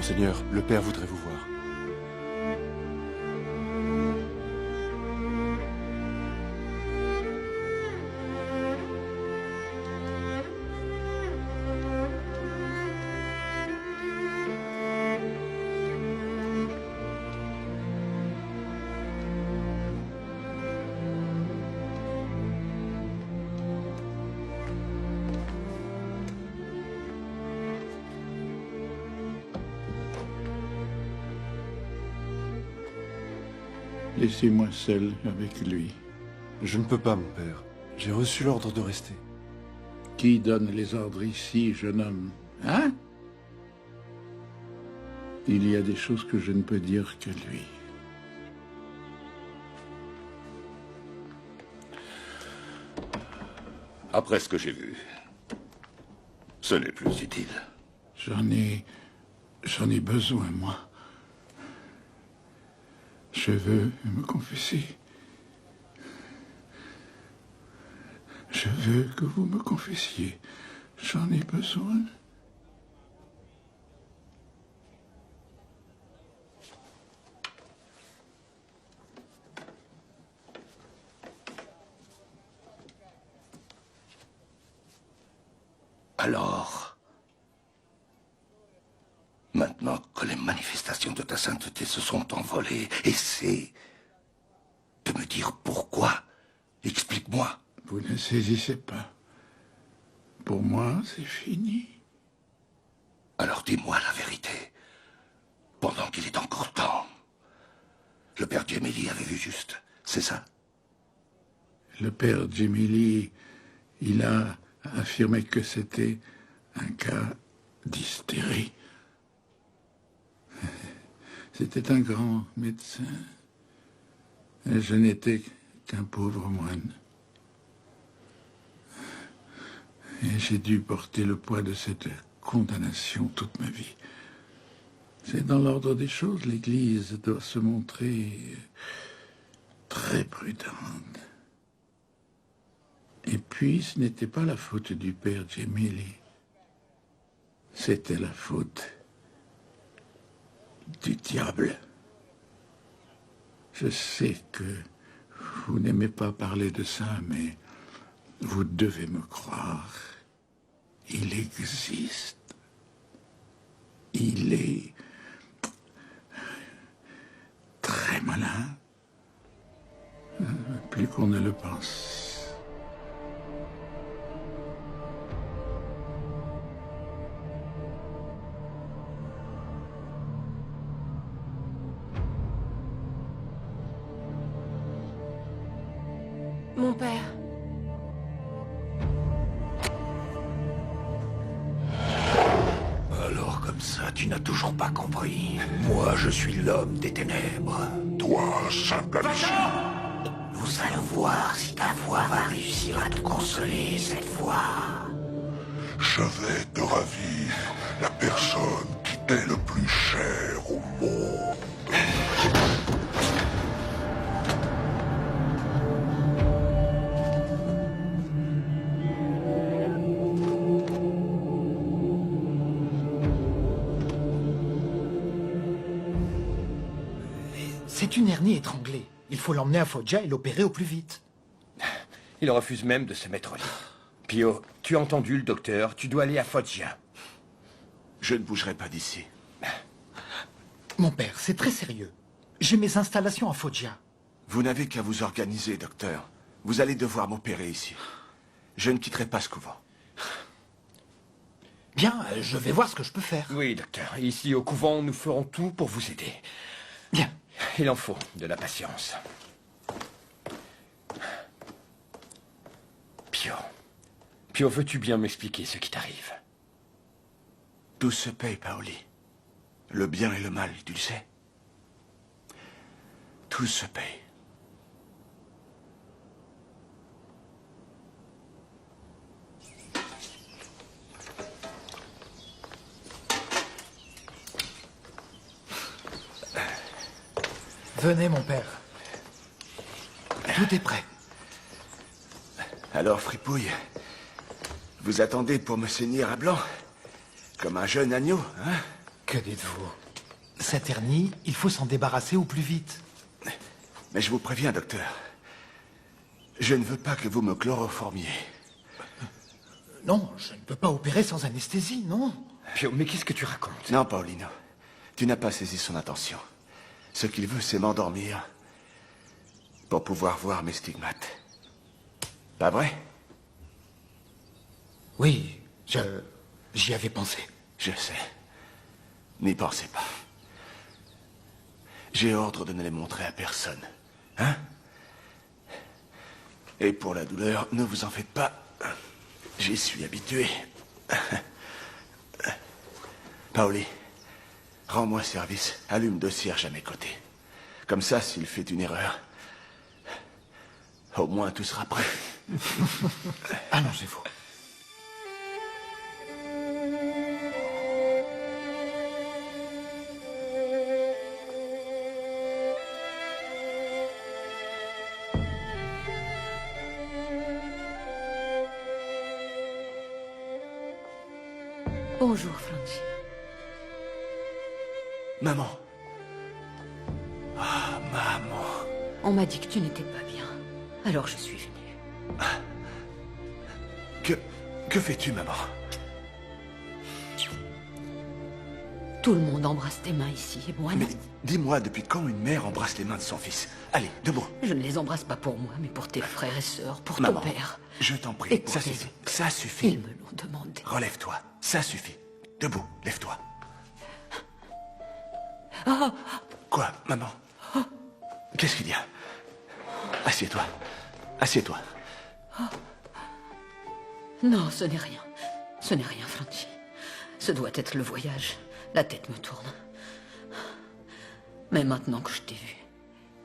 Monseigneur, le père voudrait vous voir. Laissez-moi seul avec lui. Je ne peux pas, mon père. J'ai reçu l'ordre de rester. Qui donne les ordres ici, jeune homme? Hein? Il y a des choses que je ne peux dire que lui. Après ce que j'ai vu, ce n'est plus utile. J'en ai besoin, moi. Je veux me confesser. Je veux que vous me confessiez. J'en ai besoin. Alors, maintenant que les manifestations de ta sainteté se sont envolées, essaie de me dire pourquoi. Explique-moi. Vous ne saisissez pas. Pour moi, c'est fini. Alors dis-moi la vérité, pendant qu'il est encore temps. Le père Gemelli avait vu juste, c'est ça? Le père Gemelli, il a affirmé que c'était un cas d'hystérie. C'était un grand médecin. Et je n'étais qu'un pauvre moine. Et j'ai dû porter le poids de cette condamnation toute ma vie. C'est dans l'ordre des choses, l'Église doit se montrer très prudente. Et puis, ce n'était pas la faute du père Gemelli. C'était la faute du diable. Je sais que vous n'aimez pas parler de ça, mais vous devez me croire. Il existe. Il est très malin. Plus qu'on ne le pense. Mon père. Alors comme ça, tu n'as toujours pas compris. Moi, je suis l'homme des ténèbres. Toi, simple imbécile. Nous allons voir si ta voix va réussir à te consoler cette fois. Je vais te ravir la personne qui t'est le plus chère au monde. C'est une hernie étranglée. Il faut l'emmener à Foggia et l'opérer au plus vite. Il refuse même de se mettre au lit. Pio, tu as entendu le docteur, tu dois aller à Foggia. Je ne bougerai pas d'ici. Mon père, c'est très sérieux. J'ai mes installations à Foggia. Vous n'avez qu'à vous organiser, docteur. Vous allez devoir m'opérer ici. Je ne quitterai pas ce couvent. Bien, je vais voir ce que je peux faire. Oui, docteur. Ici, au couvent, nous ferons tout pour vous aider. Bien. Il en faut de la patience. Pio, veux-tu bien m'expliquer ce qui t'arrive? Tout se paye, Paoli. Le bien et le mal, tu le sais. Tout se paye. Venez, mon père. Tout est prêt. Alors, fripouille, vous attendez pour me saigner à blanc? Comme un jeune agneau, hein? Que dites-vous? Cette hernie, il faut s'en débarrasser au plus vite. Mais je vous préviens, docteur. Je ne veux pas que vous me chloroformiez. Non, je ne peux pas opérer sans anesthésie, non. Pio, mais qu'est-ce que tu racontes? Non, Paulino. Tu n'as pas saisi son intention. Ce qu'il veut, c'est m'endormir pour pouvoir voir mes stigmates. Pas vrai? Oui, j'y avais pensé. Je sais. N'y pensez pas. J'ai ordre de ne les montrer à personne. Hein? Et pour la douleur, ne vous en faites pas. J'y suis habitué. Paoli, rends-moi service. Allume deux cierges à mes côtés. Comme ça, s'il fait une erreur, au moins tout sera prêt. Allongez-vous. Bonjour, Franchi. Maman. Ah, maman. On m'a dit que tu n'étais pas bien. Alors je suis venue. Que fais-tu, maman? Tout le monde embrasse tes mains ici, et moi non. Mais dis-moi, depuis quand une mère embrasse les mains de son fils? Allez, debout. Je ne les embrasse pas pour moi, mais pour tes frères et sœurs, pour Maman, ton père. je t'en prie, Et pour ça tes suffit. autres. Ça suffit. Ils me l'ont demandé. Relève-toi, ça suffit. Debout, lève-toi. Quoi, maman? Qu'est-ce qu'il y a? Assieds-toi. Assieds-toi. Non, ce n'est rien. Ce n'est rien, Franchi. Ce doit être le voyage. La tête me tourne. Mais maintenant que je t'ai vu,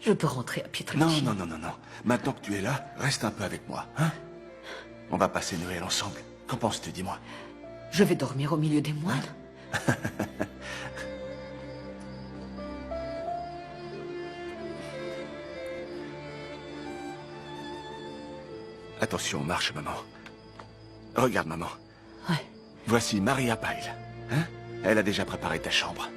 je peux rentrer à Pietrelcina. Non. Maintenant que tu es là, reste un peu avec moi, hein? On va passer Noël ensemble. Qu'en penses-tu, dis-moi? Je vais dormir au milieu des moines. Attention, marche, maman. Regarde, maman. Ouais. Voici Maria Pyle. Hein? Elle a déjà préparé ta chambre.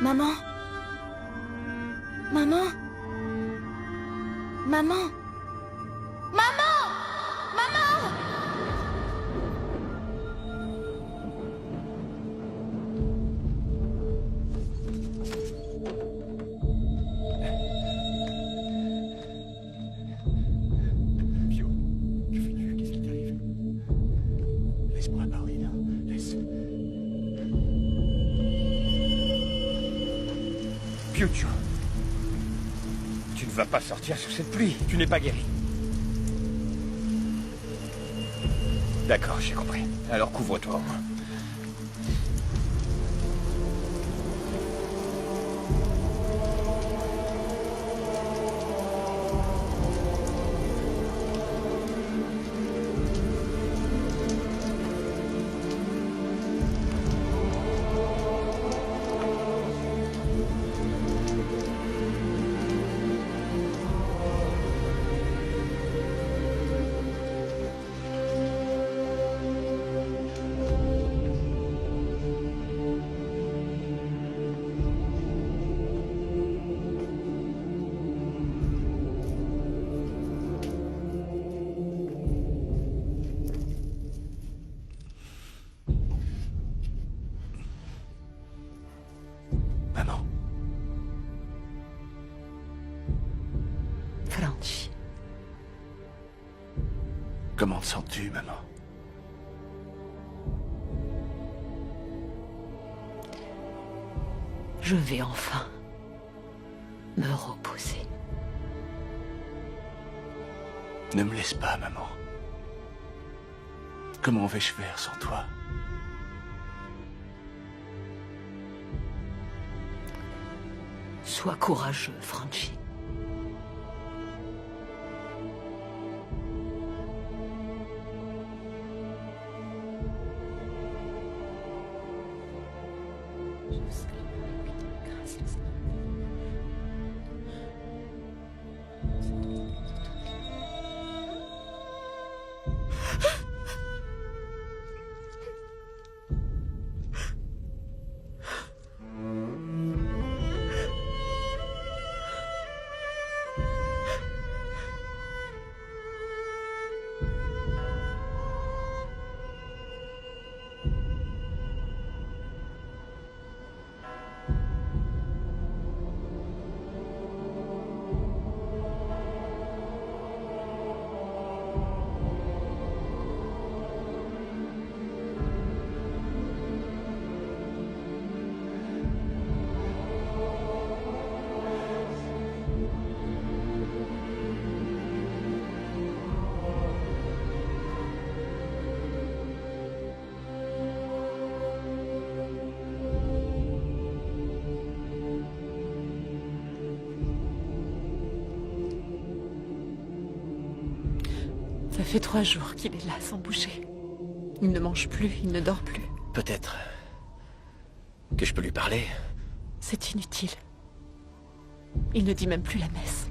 Maman? Maman? Maman? Maman! Maman! Pio, que fais-tu? Qu'est-ce qui t'arrive? Laisse-moi parler, là. Laisse. Piuccio, tu ne vas pas sortir sous cette pluie. Tu n'es pas guéri. D'accord, j'ai compris. Alors couvre-toi au moins. Comment te sens-tu, maman? Je vais enfin me reposer. Ne me laisse pas, maman. Comment vais-je faire sans toi? Sois courageux, Franchi. Ça fait 3 jours qu'il est là sans bouger. Il ne mange plus, il ne dort plus. Peut-être que je peux lui parler. C'est inutile. Il ne dit même plus la messe.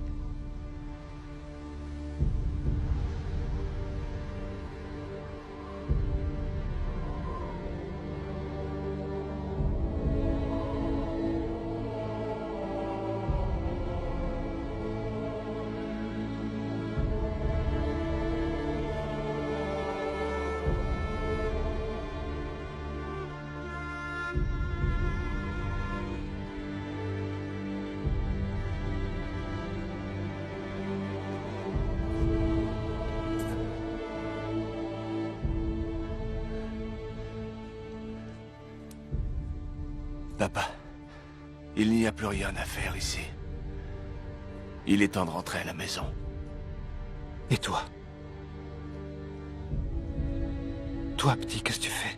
Papa, il n'y a plus rien à faire ici. Il est temps de rentrer à la maison. Et toi? Toi, petit, qu'est-ce que tu fais?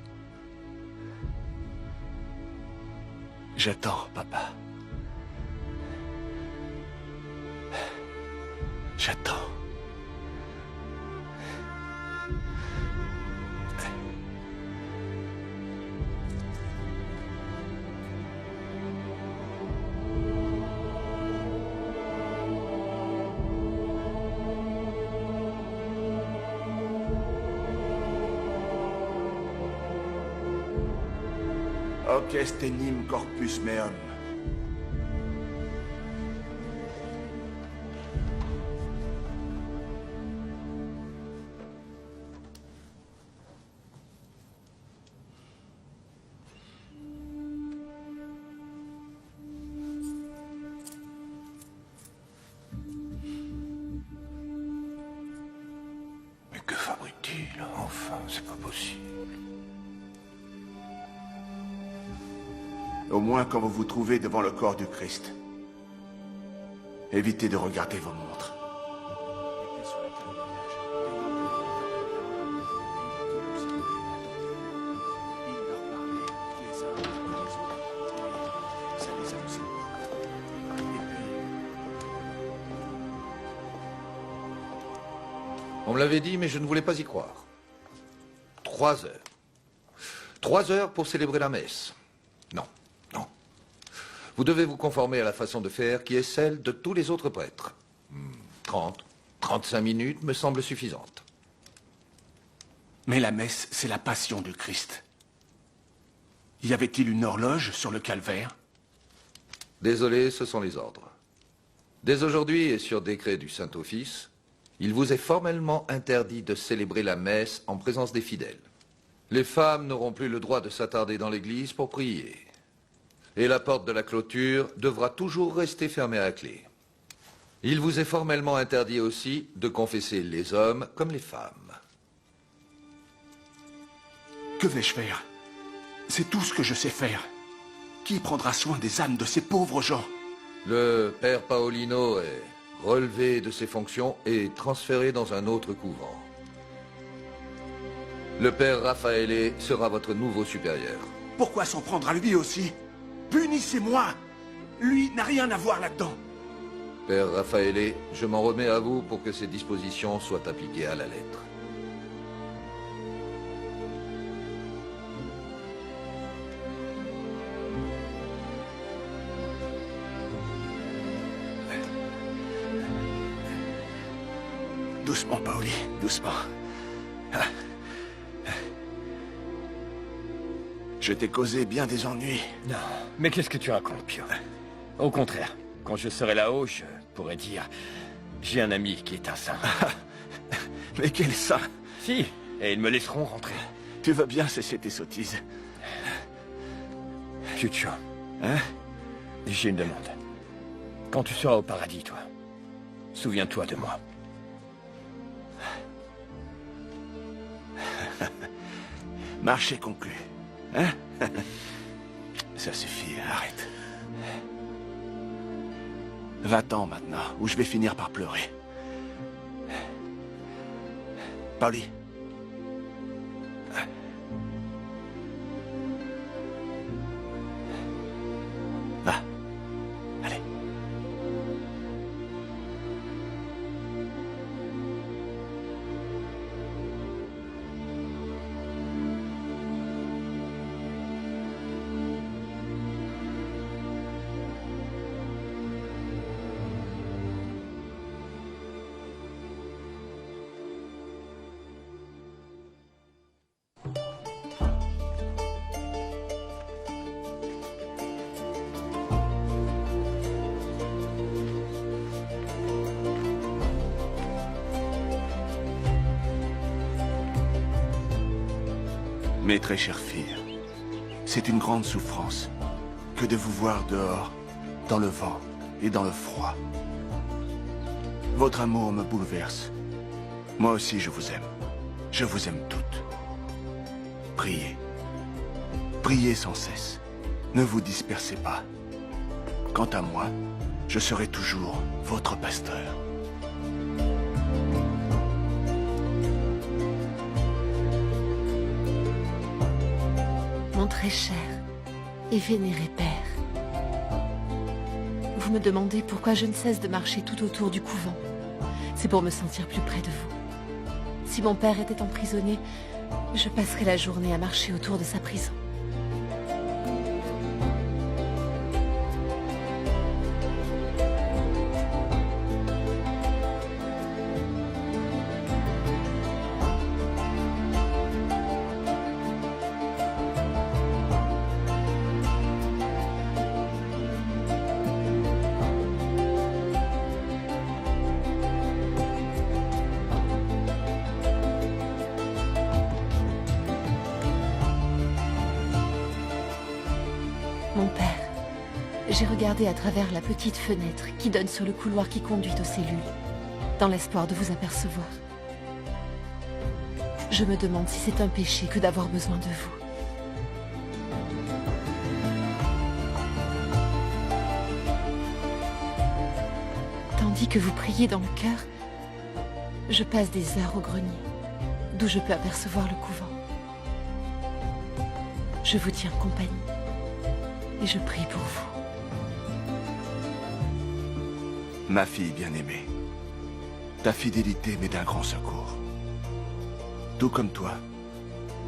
J'attends, papa. J'attends. Hoc est enim corpus meum. Mais que fabrique-t-il? Enfin, c'est pas possible. Au moins quand vous vous trouvez devant le corps du Christ. Évitez de regarder vos montres. On me l'avait dit, mais je ne voulais pas y croire. 3 heures. 3 heures pour célébrer la messe. Non, non. Vous devez vous conformer à la façon de faire qui est celle de tous les autres prêtres. 30, 35 minutes me semblent suffisantes. Mais la messe, c'est la passion du Christ. Y avait-il une horloge sur le calvaire? Désolé, ce sont les ordres. Dès aujourd'hui et sur décret du Saint-Office, il vous est formellement interdit de célébrer la messe en présence des fidèles. Les femmes n'auront plus le droit de s'attarder dans l'église pour prier. Et la porte de la clôture devra toujours rester fermée à clé. Il vous est formellement interdit aussi de confesser les hommes comme les femmes. Que vais-je faire? C'est tout ce que je sais faire. Qui prendra soin des âmes de ces pauvres gens? Le père Paolino est relevé de ses fonctions et transféré dans un autre couvent. Le père Raffaele sera votre nouveau supérieur. Pourquoi s'en prendre à lui aussi? Punissez-moi! Lui n'a rien à voir là-dedans. Père Raffaele, je m'en remets à vous pour que ces dispositions soient appliquées à la lettre. Doucement, Paoli, doucement. Je t'ai causé bien des ennuis. Non, mais qu'est-ce que tu racontes, Pio? Au contraire, quand je serai là-haut, je pourrais dire... J'ai un ami qui est un saint. Mais quel saint! Si, et ils me laisseront rentrer. Tu veux bien cesser tes sottises? Chucho, Hein? j'ai une demande. Quand tu seras au paradis, toi, souviens-toi de moi. Marché conclu. Hein? Ça suffit, arrête. Va-t'en maintenant, ou je vais finir par pleurer. Pauli. Va. Allez. Mes très chères filles, c'est une grande souffrance que de vous voir dehors, dans le vent et dans le froid. Votre amour me bouleverse. Moi aussi, je vous aime. Je vous aime toutes. Priez. Priez sans cesse. Ne vous dispersez pas. Quant à moi, je serai toujours votre pasteur. Mon très cher et vénéré père, vous me demandez pourquoi je ne cesse de marcher tout autour du couvent. C'est pour me sentir plus près de vous. Si mon père était emprisonné, je passerais la journée à marcher autour de sa prison. Mon père, j'ai regardé à travers la petite fenêtre qui donne sur le couloir qui conduit aux cellules, dans l'espoir de vous apercevoir. Je me demande si c'est un péché que d'avoir besoin de vous. Tandis que vous priez dans le cœur, je passe des heures au grenier, d'où je peux apercevoir le couvent. Je vous tiens compagnie. Et je prie pour vous. Ma fille bien-aimée, ta fidélité m'est d'un grand secours. Tout comme toi,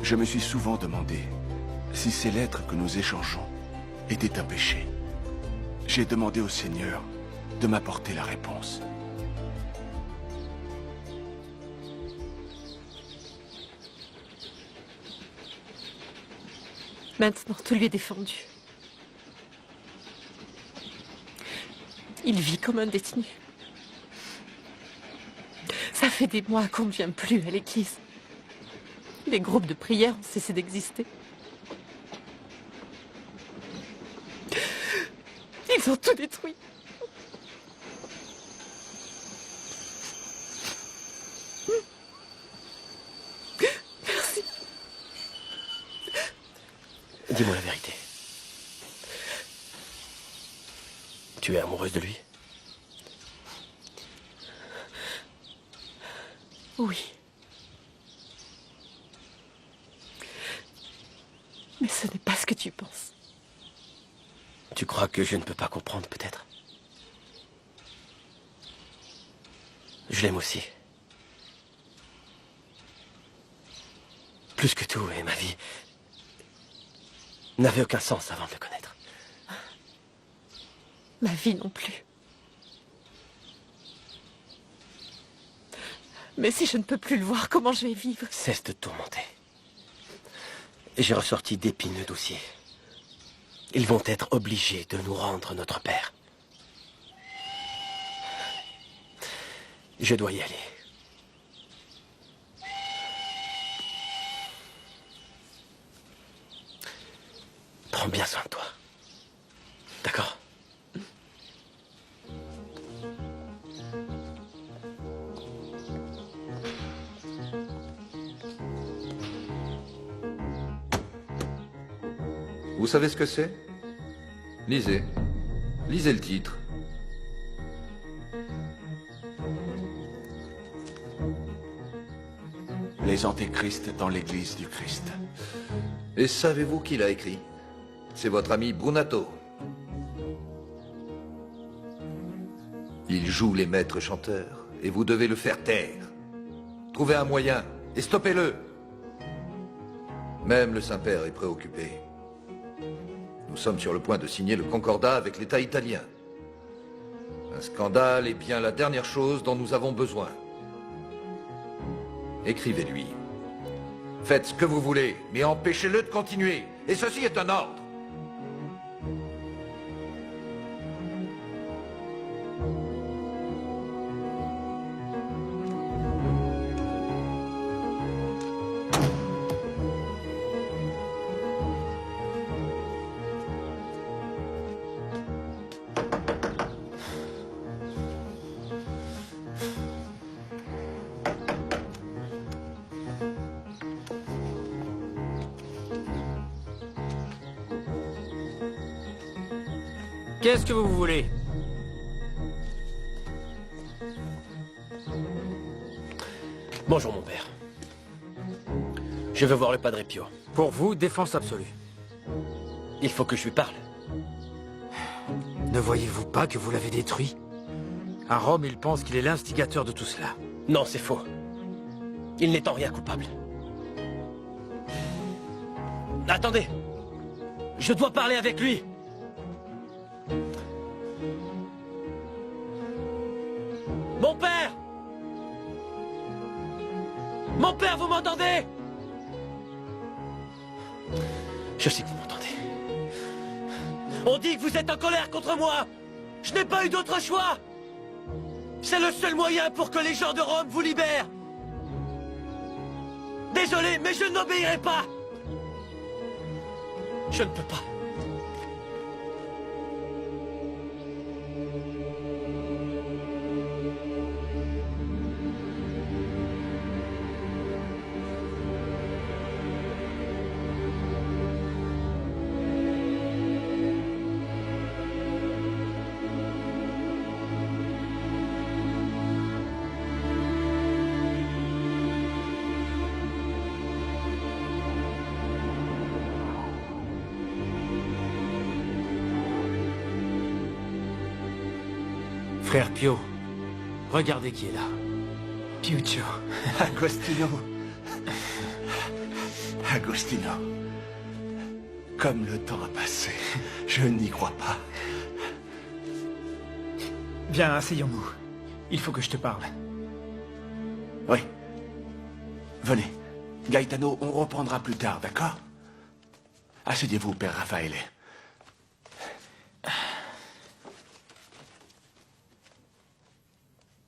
je me suis souvent demandé si ces lettres que nous échangeons étaient un péché. J'ai demandé au Seigneur de m'apporter la réponse. Maintenant, tout lui est défendu. Il vit comme un détenu. Ça fait des mois qu'on ne vient plus à l'église. Les groupes de prière ont cessé d'exister. Ils ont tout détruit. Merci. Dis-moi la vérité. Tu es amoureuse de lui? Oui. Mais ce n'est pas ce que tu penses. Tu crois que je ne peux pas comprendre, peut-être? Je l'aime aussi. Plus que tout, et ma vie n'avait aucun sens avant de le connaître. Ma vie non plus. Mais si je ne peux plus le voir, comment je vais vivre? Cesse de te tourmenter. J'ai ressorti d'épineux dossiers. Ils vont être obligés de nous rendre notre père. Je dois y aller. Prends bien soin de toi. D'accord? Vous savez ce que c'est? Lisez. Lisez le titre. Les antéchrists dans l'église du Christ. Et savez-vous qui l'a écrit? C'est votre ami Brunato. Il joue les maîtres chanteurs, et vous devez le faire taire. Trouvez un moyen, et stoppez-le. Même le Saint-Père est préoccupé. Nous sommes sur le point de signer le concordat avec l'État italien. Un scandale est bien la dernière chose dont nous avons besoin. Écrivez-lui. Faites ce que vous voulez, mais empêchez-le de continuer. Et ceci est un ordre. Qu'est-ce que vous voulez? Bonjour, mon père. Je veux voir le Padre Pio. Pour vous, défense absolue. Il faut que je lui parle. Ne voyez-vous pas que vous l'avez détruit? À Rome, il pense qu'il est l'instigateur de tout cela. Non, c'est faux. Il n'est en rien coupable. Attendez! Je dois parler avec lui! Mon père! Mon père, vous m'entendez? Je sais que vous m'entendez. On dit que vous êtes en colère contre moi! Je n'ai pas eu d'autre choix! C'est le seul moyen pour que les gens de Rome vous libèrent! Désolé, mais je n'obéirai pas! Je ne peux pas. Frère Pio, regardez qui est là. Piuccio. Agostino. Agostino. Comme le temps a passé, je n'y crois pas. Viens, asseyons-nous. Il faut que je te parle. Oui. Venez. Gaetano, on reprendra plus tard, d'accord? Asseyez-vous, Père Raffaele.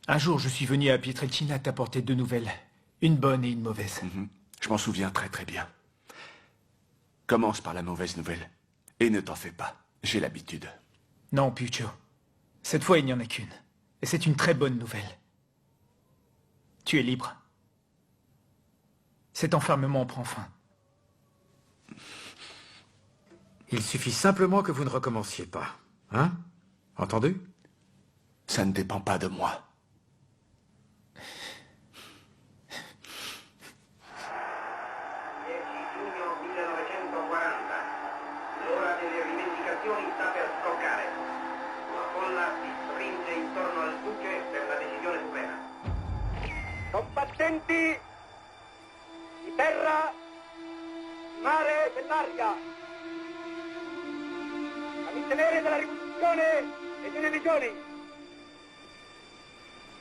Un jour, je suis venu à Pietrelcina t'apporter 2 nouvelles. Une bonne et une mauvaise. Je m'en souviens très très bien. Commence par la mauvaise nouvelle. Et ne t'en fais pas. J'ai l'habitude. Non, Puccio. Cette fois, il n'y en a qu'une. Et c'est une très bonne nouvelle. Tu es libre. Cet enfermement prend fin. Il suffit simplement que vous ne recommenciez pas. Hein? Entendu? Ça ne dépend pas de moi. Combattenti di terra, di mare e dell'aria, cavitinieri della rivoluzione e delle legioni,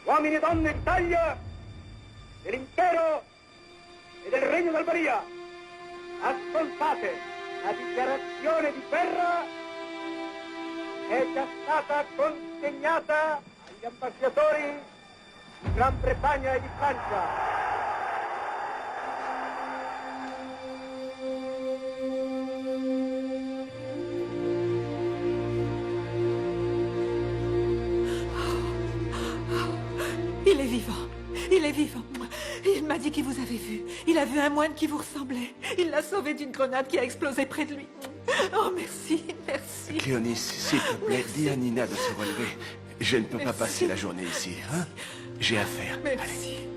uomini e donne d'Italia, dell'impero e del regno d'Albania, ascoltate, la dichiarazione di guerra è già stata consegnata agli ambasciatori di Gran Bretagna e di Francia. Il est vivant. Il est vivant. Il m'a dit qu'il vous avait vu. Il a vu un moine qui vous ressemblait. Il l'a sauvé d'une grenade qui a explosé près de lui. Oh, merci, merci. Cléonis, s'il te plaît, dis à Nina de se relever. Je ne peux pas passer la journée ici, hein? J'ai affaire. Merci. Allez.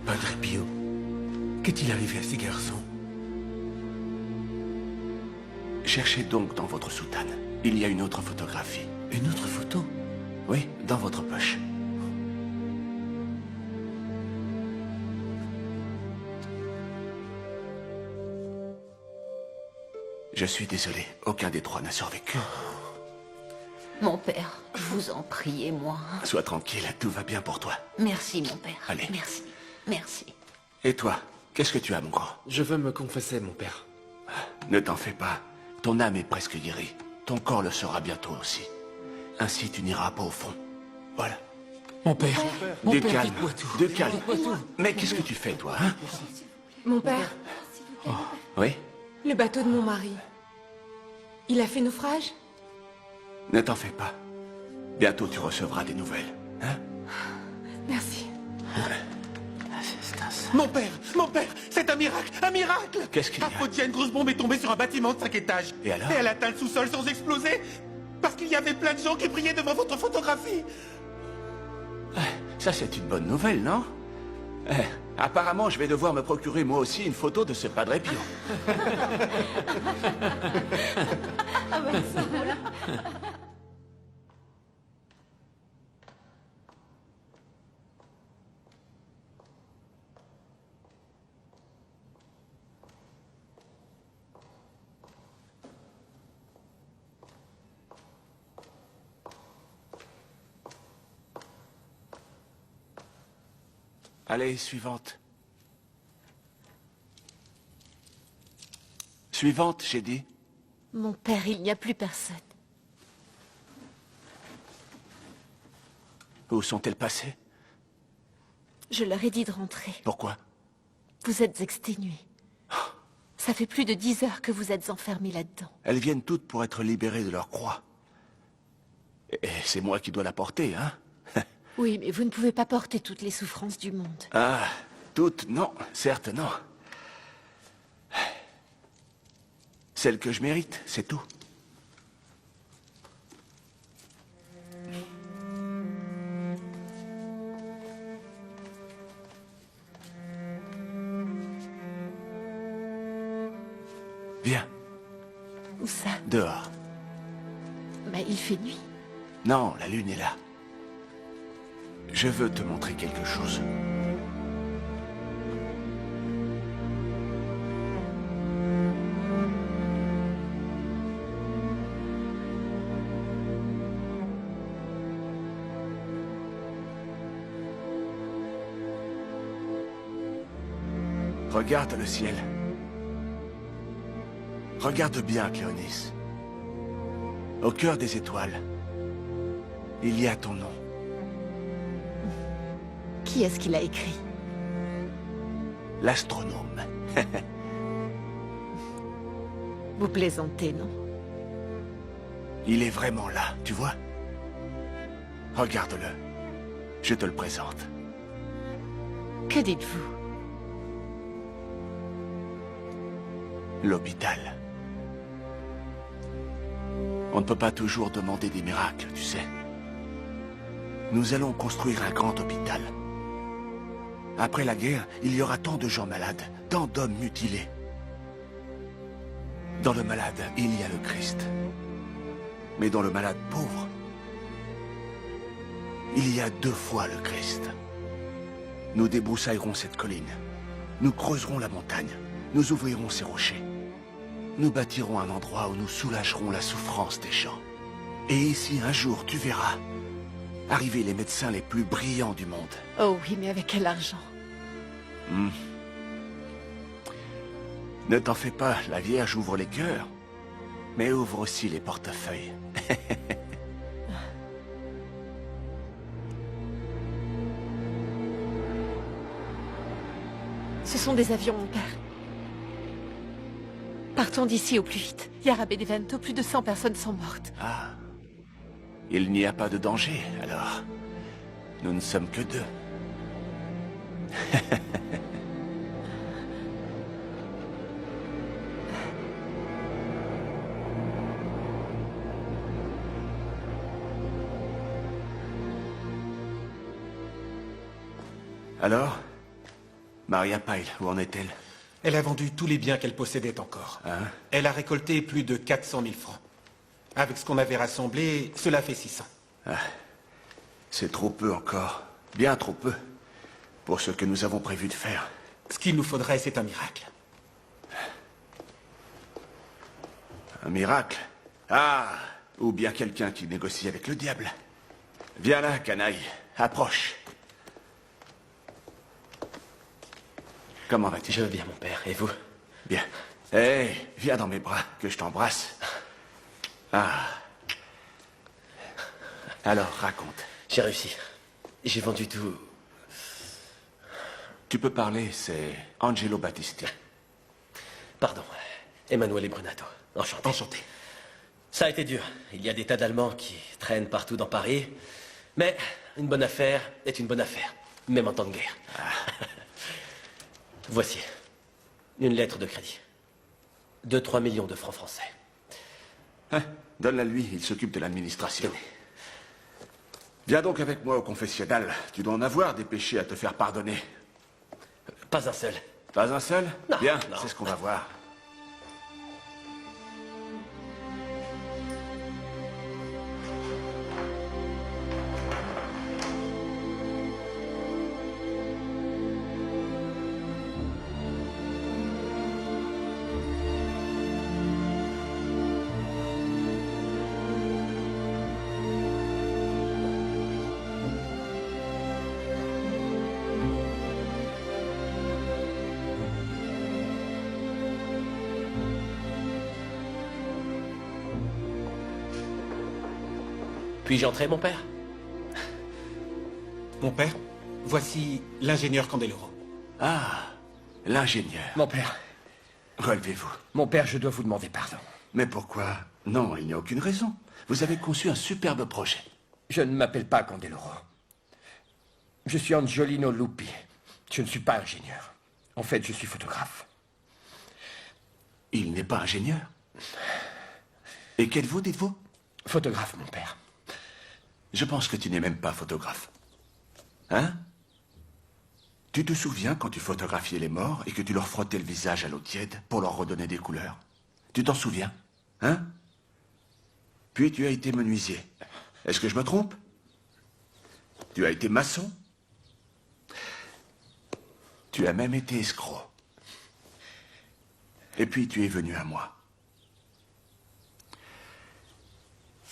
Padre Pio, qu'est-il arrivé à ces garçons? Cherchez donc dans votre soutane. Il y a une autre photographie. Une autre photo? Oui, dans votre poche. Je suis désolé, aucun des trois n'a survécu. Mon père, je vous en prie, et moi. Sois tranquille, tout va bien pour toi. Merci, mon père. Allez. Merci. Merci. Et toi, qu'est-ce que tu as, mon grand? Je veux me confesser, mon père. Ne t'en fais pas. Ton âme est presque guérie. Ton corps le sera bientôt aussi. Ainsi, tu n'iras pas au fond. Voilà. Mon père. Du calme. Du calme. Mais qu'est-ce que tu fais, toi, hein? Mon père, Oui? le bateau de mon mari, il a fait naufrage? Ne t'en fais pas. Bientôt, tu recevras des nouvelles. Hein? Merci. Mon père, c'est un miracle, un miracle! Qu'est-ce qu'il y a? À Foggia, une grosse bombe est tombée sur un bâtiment de 5 étages. Et alors? Et elle atteint le sous-sol sans exploser, parce qu'il y avait plein de gens qui priaient devant votre photographie. Ça, c'est une bonne nouvelle, non? Apparemment, je vais devoir me procurer moi aussi une photo de ce Padre Pio. Ah ben ça, voilà. Allez, suivante. Suivante, j'ai dit. Mon père, il n'y a plus personne. Où sont-elles passées? Je leur ai dit de rentrer. Pourquoi? Vous êtes exténués. Ça fait plus de 10 heures que vous êtes enfermés là-dedans. Elles viennent toutes pour être libérées de leur croix. Et c'est moi qui dois la porter, hein? Oui, mais vous ne pouvez pas porter toutes les souffrances du monde. Ah, toutes, non, certes, non. Celle que je mérite, c'est tout. Viens. Où ça? Dehors. Mais il fait nuit. Non, la lune est là. Je veux te montrer quelque chose. Regarde le ciel. Regarde bien, Cléonis. Au cœur des étoiles, il y a ton nom. Qui est-ce qui l'a écrit? L'astronome. Vous plaisantez, non? Il est vraiment là, tu vois? Regarde-le. Je te le présente. Que dites-vous? L'hôpital. On ne peut pas toujours demander des miracles, tu sais. Nous allons construire un grand hôpital. Après la guerre, il y aura tant de gens malades, tant d'hommes mutilés. Dans le malade, il y a le Christ. Mais dans le malade pauvre, il y a 2 fois le Christ. Nous débroussaillerons cette colline. Nous creuserons la montagne. Nous ouvrirons ces rochers. Nous bâtirons un endroit où nous soulagerons la souffrance des gens. Et ici, un jour, tu verras arriver les médecins les plus brillants du monde. Oh oui, mais avec quel argent? Ne t'en fais pas, la Vierge ouvre les cœurs, mais ouvre aussi les portefeuilles. Ce sont des avions, mon père. Partons d'ici au plus vite. Yara Benevento, plus de 100 personnes sont mortes. Ah. Il n'y a pas de danger, alors. Nous ne sommes que 2. Alors, Maria Pyle, où en est-elle? Elle a vendu tous les biens qu'elle possédait encore. Hein? Elle a récolté plus de 400 000 francs. Avec ce qu'on avait rassemblé, cela fait 600. Ah, c'est trop peu encore. Bien trop peu. Pour ce que nous avons prévu de faire. Ce qu'il nous faudrait, c'est un miracle. Un miracle? Ah! Ou bien quelqu'un qui négocie avec le diable. Viens là, canaille. Approche. Comment vas-tu? Je vais bien, mon père. Et vous? Bien. Hé, viens dans mes bras, que je t'embrasse. Ah. Alors, raconte. J'ai réussi. J'ai vendu tout. Tu peux parler, c'est Angelo Battisti. Pardon. Emanuele Brunato. Enchanté. Enchanté. Ça a été dur. Il y a des tas d'Allemands qui traînent partout dans Paris. Mais une bonne affaire est une bonne affaire. Même en temps de guerre. Ah. Voici. Une lettre de crédit. 2-3 millions de francs français. Hein? Donne-la lui, il s'occupe de l'administration. Viens donc avec moi au confessionnal. Tu dois en avoir des péchés à te faire pardonner. Pas un seul. Pas un seul? Non, Bien, non. c'est ce qu'on va voir. Puis-je entrer, mon père? Mon père, voici l'ingénieur Candeloro. Ah, l'ingénieur. Mon père. Relevez-vous. Mon père, je dois vous demander pardon. Mais pourquoi? Non, il n'y a aucune raison. Vous avez conçu un superbe projet. Je ne m'appelle pas Candeloro. Je suis Angiolino Lupi. Je ne suis pas ingénieur. En fait, je suis photographe. Il n'est pas ingénieur? Et qu'êtes-vous, dites-vous? Photographe, mon père. Je pense que tu n'es même pas photographe. Hein? Tu te souviens quand tu photographiais les morts et que tu leur frottais le visage à l'eau tiède pour leur redonner des couleurs? Tu t'en souviens? Hein? Puis tu as été menuisier. Est-ce que je me trompe? Tu as été maçon? Tu as même été escroc. Et puis tu es venu à moi.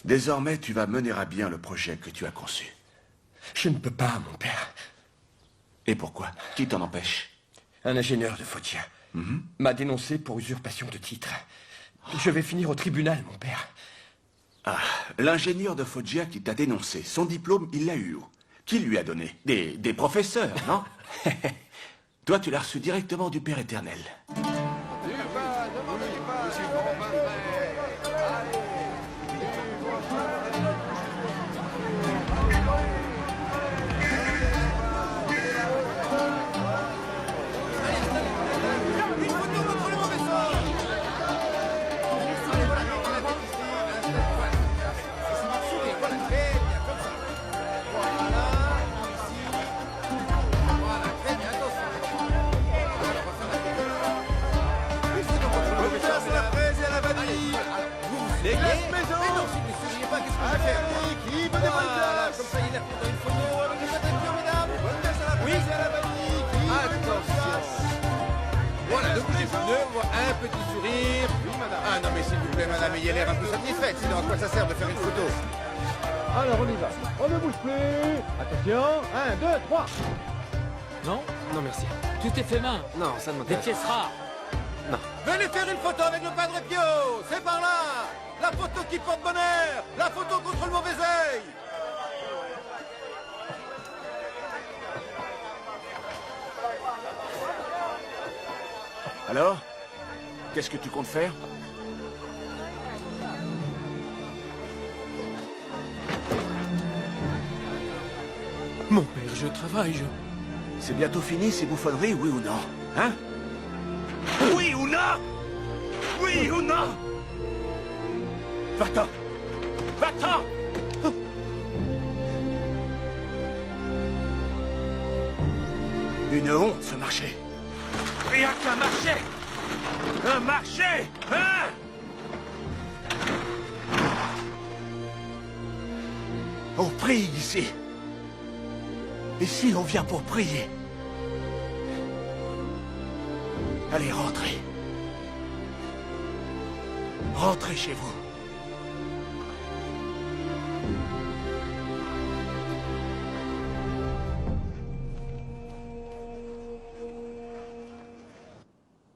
Désormais, tu vas mener à bien le projet que tu as conçu. Je ne peux pas, mon père. Et pourquoi? Qui t'en empêche? Un ingénieur de Foggia m'a dénoncé pour usurpation de titre. Je vais finir au tribunal, mon père. Ah, l'ingénieur de Foggia qui t'a dénoncé, son diplôme, il l'a eu où? Qui lui a donné? Des professeurs, non? Toi, tu l'as reçu directement du Père éternel. Qui peut voilà, comme ça, il a fait une photo avec les attentions, mesdames. Oui, à la famille. Attention. Voilà, ne bougez pas. Un petit sourire. Oui, madame. Ah non, mais s'il vous plaît, madame, ayez l'air un peu satisfaite. Sinon, à quoi ça sert de faire une photo? Alors, on y va. On ne bouge plus. Attention. 1, 2, 3. Non? Non, merci. Tout est fait main. Non, ça ne m'intéresse pas. Des pièces rares. Non. Venez faire une photo avec le Padre Pio. C'est par là. La photo qui porte bonheur. La photo contre le mauvais œil. Alors? Qu'est-ce que tu comptes faire? Mon père, je travaille, C'est bientôt fini ces bouffonneries, oui ou non? Hein? Oui ou non? Oui ou non? Va-t'en! Va-t'en! Une honte, ce marché. Rien qu'un marché! Un marché! Hein? On prie ici. Ici, on vient pour prier. Allez, rentrez. Rentrez chez vous.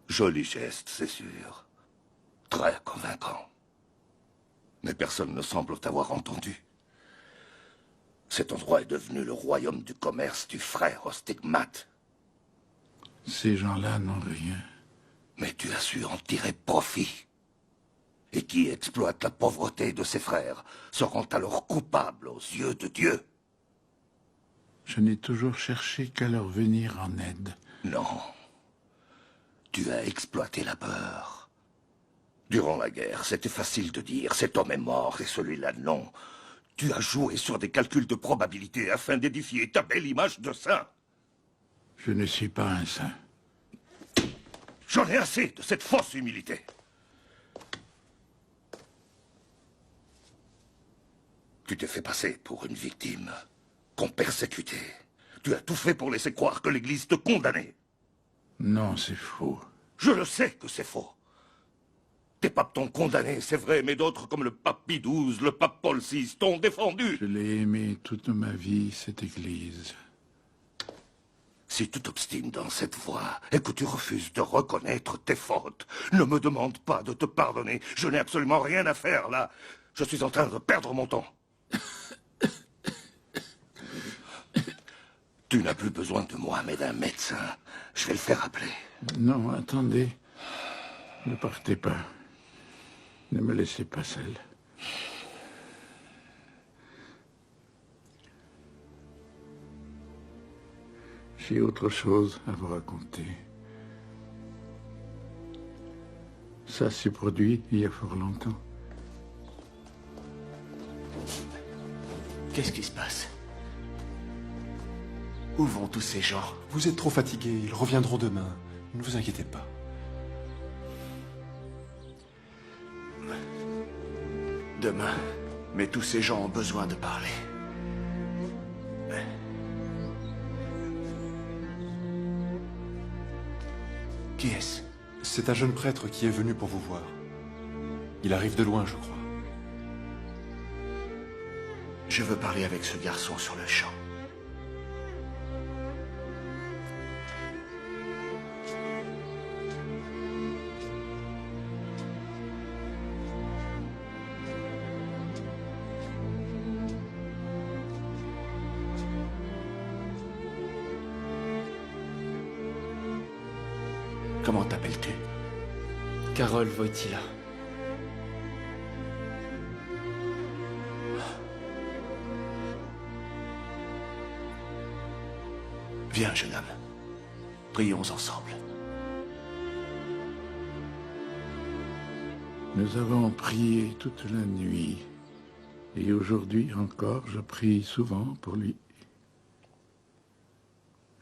Joli geste, c'est sûr. Très convaincant. Mais personne ne semble t'avoir entendu. Cet endroit est devenu le royaume du commerce du frère aux stigmates. Ces gens-là n'ont rien. Mais tu as su en tirer profit. Et qui exploite la pauvreté de ses frères seront alors coupables aux yeux de Dieu. Je n'ai toujours cherché qu'à leur venir en aide. Non. Tu as exploité la peur. Durant la guerre, c'était facile de dire « cet homme est mort et celui-là non ». Tu as joué sur des calculs de probabilité afin d'édifier ta belle image de saint. Je ne suis pas un saint. J'en ai assez de cette fausse humilité. Tu t'es fait passer pour une victime qu'on persécutait. Tu as tout fait pour laisser croire que l'Église te condamnait. Non, c'est faux. Je le sais que c'est faux. Tes papes t'ont condamné, c'est vrai, mais d'autres comme le pape Pie XII, le pape Paul VI t'ont défendu. Je l'ai aimé toute ma vie, cette Église. Si tu t'obstines dans cette voie et que tu refuses de reconnaître tes fautes, ne me demande pas de te pardonner. Je n'ai absolument rien à faire là. Je suis en train de perdre mon temps. Tu n'as plus besoin de moi, mais d'un médecin. Je vais le faire appeler. Non, attendez. Ne partez pas. Ne me laissez pas seul. J'ai autre chose à vous raconter. Ça s'est produit il y a fort longtemps. Qu'est-ce qui se passe? Où vont tous ces gens? Vous êtes trop fatigués, ils reviendront demain. Ne vous inquiétez pas. Demain. Mais tous ces gens ont besoin de parler. Qui est-ce? C'est un jeune prêtre qui est venu pour vous voir. Il arrive de loin, je crois. Je veux parler avec ce garçon sur le champ. Comment t'appelles-tu? Karol Wojtyla. Viens, jeune homme. Prions ensemble. Nous avons prié toute la nuit. Et aujourd'hui encore, je prie souvent pour lui.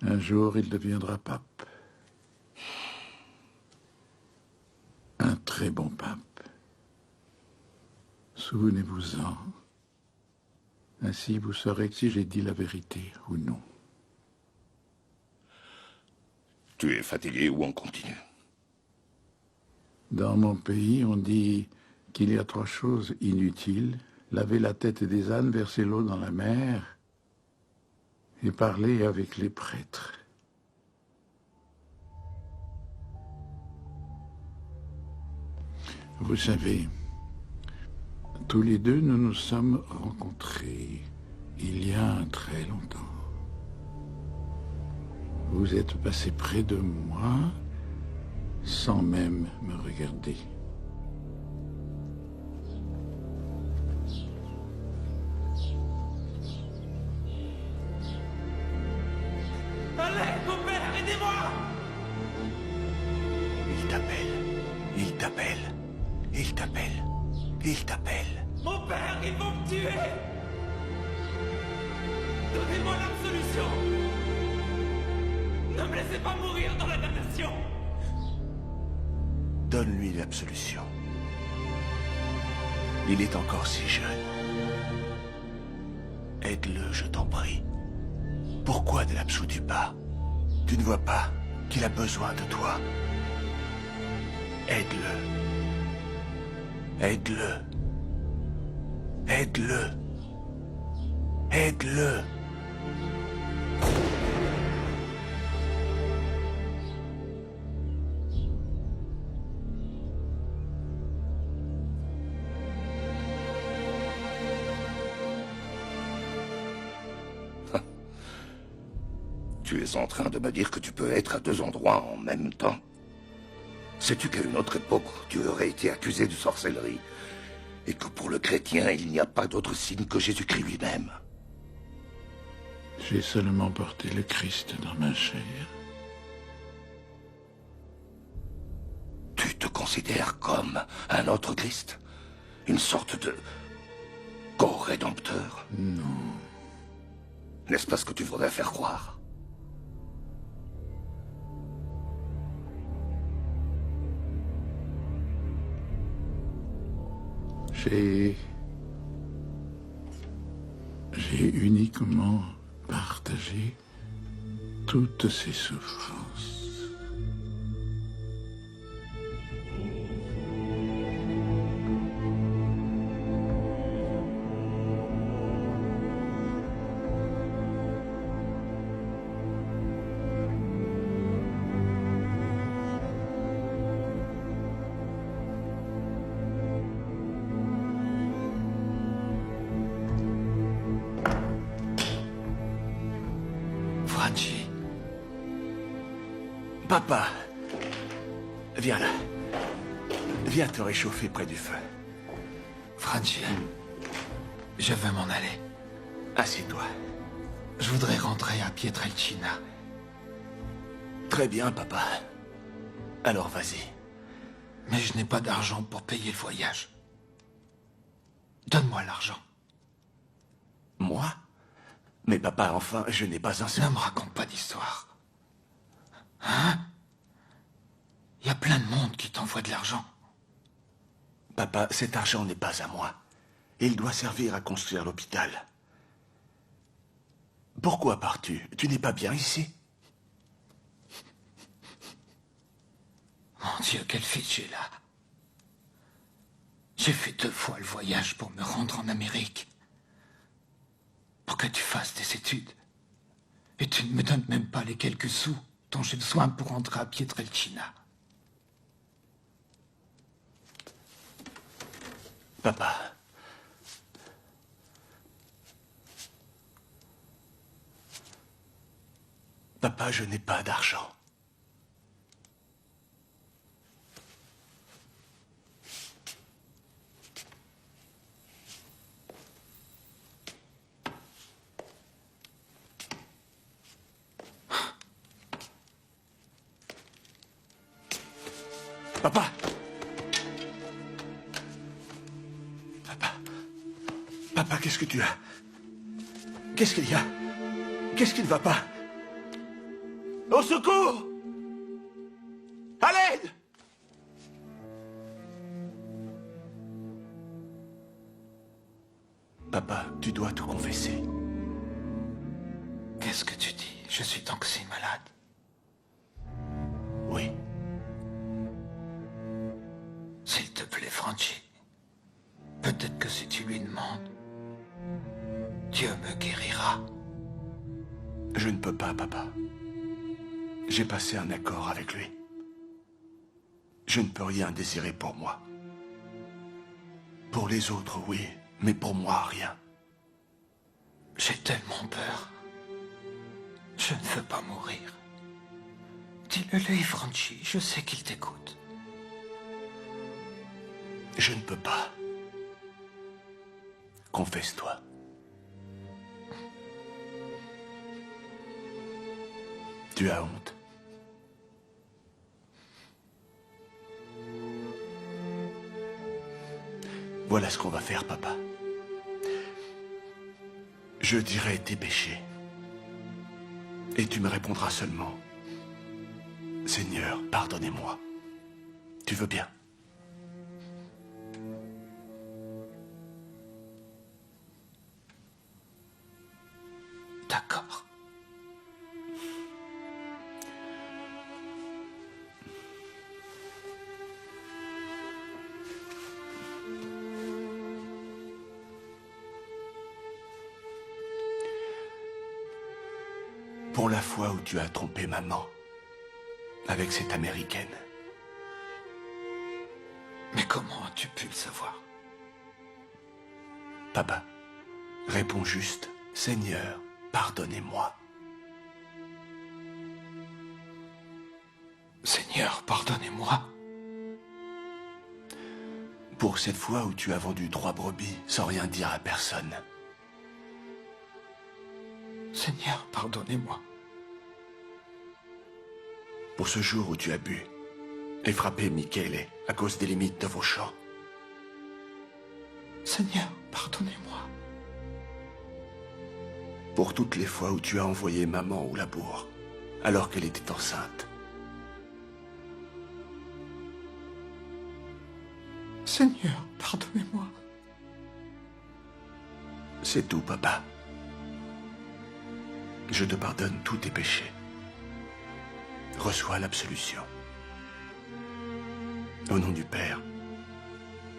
Un jour, il deviendra pape. Un très bon pape. Souvenez-vous-en Ainsi, vous saurez si j'ai dit la vérité ou non. Tu es fatigué ou on continue? Dans mon pays, on dit qu'il y a 3 choses inutiles. Laver la tête des ânes, verser l'eau dans la mer et parler avec les prêtres. Vous savez, tous les deux, nous nous sommes rencontrés il y a très longtemps. Vous êtes passé près de moi sans même me regarder. Allez, mon père, aidez-moi! Il t'appelle. Il t'appelle. Il t'appelle. Il t'appelle. Mon père, ils vont me tuer! Donnez-moi l'absolution! Ne me laissez pas mourir dans la damnation! Donne-lui l'absolution. Il est encore si jeune. Aide-le, je t'en prie. Pourquoi ne l'absous-tu pas? Tu ne vois pas qu'il a besoin de toi. Aide-le. Aide-le. Aide-le. Aide-le. Tu es en train de me dire que tu peux être à 2 endroits en même temps? Sais-tu qu'à une autre époque, tu aurais été accusé de sorcellerie, et que pour le chrétien, il n'y a pas d'autre signe que Jésus-Christ lui-même? J'ai seulement porté le Christ dans ma chair. Tu te considères comme un autre Christ? Une sorte de co-rédempteur? Non. N'est-ce pas ce que tu voudrais faire croire? J'ai uniquement partagé toutes ces souffrances. Franchi. Papa. Viens là. Viens te réchauffer près du feu. Franchi, je veux m'en aller. Assieds-toi. Je voudrais rentrer à Pietrelcina. Très bien, papa. Alors vas-y. Mais je n'ai pas d'argent pour payer le voyage. Donne-moi l'argent. Moi? Mais papa, enfin, je n'ai pas un seul... Ne me raconte pas d'histoire. Hein? Il y a plein de monde qui t'envoie de l'argent. Papa, cet argent n'est pas à moi. Il doit servir à construire l'hôpital. Pourquoi pars-tu? Tu n'es pas bien ici? Mon Dieu, quelle fille j'ai là. J'ai fait 2 fois le voyage pour me rendre en Amérique. Pour que tu fasses tes études. Et tu ne me donnes même pas les quelques sous dont j'ai besoin pour rentrer à Pietrelcina. Papa. Papa, je n'ai pas d'argent. Papa! Papa! Papa, qu'est-ce que tu as? Qu'est-ce qu'il y a? Qu'est-ce qui ne va pas? Au secours! À l'aide! Papa, tu dois tout confesser. Qu'est-ce que tu dis? Je suis donc si malade. Oui. S'il te plaît, Franchi. Peut-être que si tu lui demandes, Dieu me guérira. Je ne peux pas, Papa. J'ai passé un accord avec lui. Je ne peux rien désirer pour moi. Pour les autres, oui, mais pour moi, rien. J'ai tellement peur. Je ne veux pas mourir. Dis-le-lui, Franchi, je sais qu'il t'écoute. Je ne peux pas. Confesse-toi. Tu as honte. Voilà ce qu'on va faire, Papa. Je dirai tes péchés. Et tu me répondras seulement, Seigneur, pardonnez-moi. Tu veux bien? D'accord. Pour la fois où tu as trompé maman avec cette Américaine. Mais comment as-tu pu le savoir? Papa, réponds juste, Seigneur, pardonnez-moi. Seigneur, pardonnez-moi. Pour cette fois où tu as vendu 3 brebis sans rien dire à personne. Seigneur, pardonnez-moi. Pour ce jour où tu as bu et frappé Michele à cause des limites de vos champs. Seigneur, pardonnez-moi. Pour toutes les fois où tu as envoyé maman au labour alors qu'elle était enceinte. Seigneur, pardonnez-moi. C'est tout, Papa. Je te pardonne tous tes péchés. Reçois l'absolution. Au nom du Père,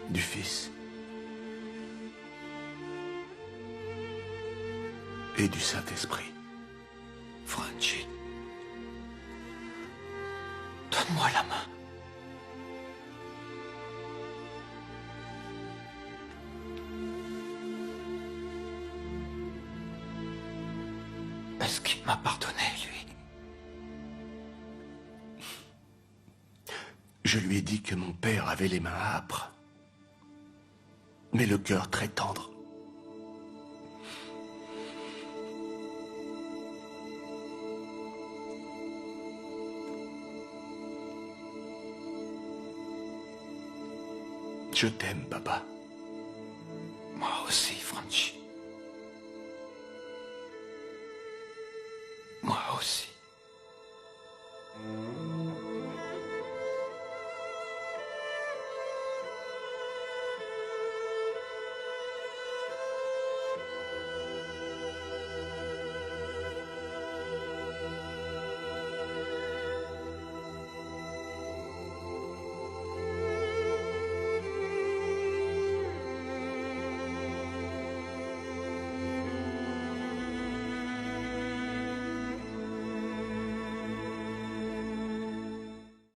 du Fils et du Saint-Esprit. Franchi, donne-moi la main. Est-ce qu'il m'a pardonné, lui? Je lui ai dit que mon père avait les mains âpres, mais le cœur très tendre. Je t'aime, Papa. Moi aussi, Franchi.